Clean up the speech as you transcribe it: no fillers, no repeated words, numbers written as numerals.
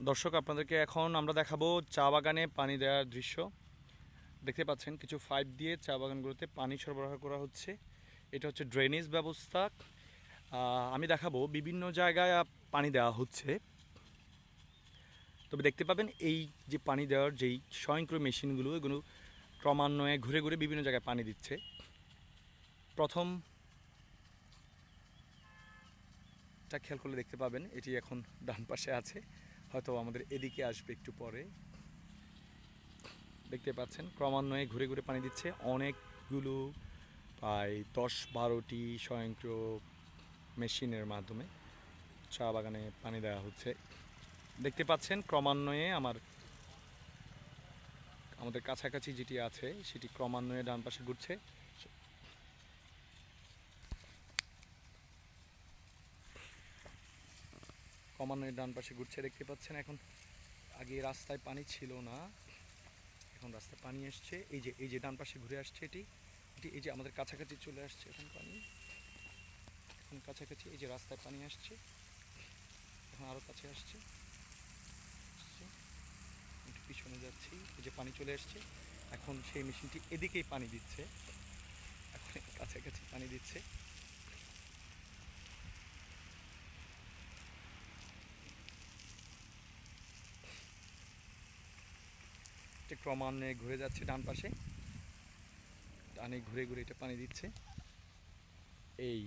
দর্শক আপনাদেরকে এখন আমরা দেখাবো চা বাগানে পানি দেওয়ার দৃশ্য। দেখতে পাচ্ছেন কিছু পাইপ দিয়ে চা বাগানগুলোতে পানি সরবরাহ করা হচ্ছে। এটা হচ্ছে ড্রেনেজ ব্যবস্থা। আমি দেখাবো বিভিন্ন জায়গায় পানি দেওয়া হচ্ছে। তবে দেখতে পাবেন এই যে পানি দেওয়ার যেই স্বয়ংক্রিয় মেশিনগুলো, এগুলো ক্রমান্বয়ে ঘুরে ঘুরে বিভিন্ন জায়গায় পানি দিচ্ছে। প্রথমটা খেয়াল করলে দেখতে পাবেন এটি এখন ডান পাশে আছে, হয়তো আমাদের এদিকে আসবে একটু পরে। দেখতে পাচ্ছেন ক্রমান্বয়ে ঘুরে ঘুরে পানি দিচ্ছে। অনেকগুলো প্রায় 10-12টি স্বয়ংক্রিয় মেশিনের মাধ্যমে চা বাগানে পানি দেওয়া হচ্ছে। দেখতে পাচ্ছেন ক্রমান্বয়ে আমাদের কাছাকাছি যেটি আছে সেটি ক্রমান্বয়ে ডান পাশে ঘুরছে। ক্রমান্বয়ে ডান পাশে ঘুরছে দেখতে পাচ্ছেন। এখন আগে রাস্তায় পানি ছিল না, এখন রাস্তায় পানি এসছে। এই যে ডান পাশে ঘুরে আসছে এটি এটি এই যে আমাদের কাছাকাছি চলে আসছে এখন পানি। এখন কাছাকাছি এই যে রাস্তায় পানি আসছে, এখন আরও কাছে আসছে। একটু পিছনে যাচ্ছি, এই যে পানি চলে আসছে। এখন সেই মেশিনটি এদিকেই পানি দিচ্ছে, এখন কাছাকাছি পানি দিচ্ছে। এটা ক্রমান্বয়ে ঘুরে যাচ্ছে ডান পাশে, ডানে ঘুরে ঘুরে এটা পানি দিচ্ছে। এই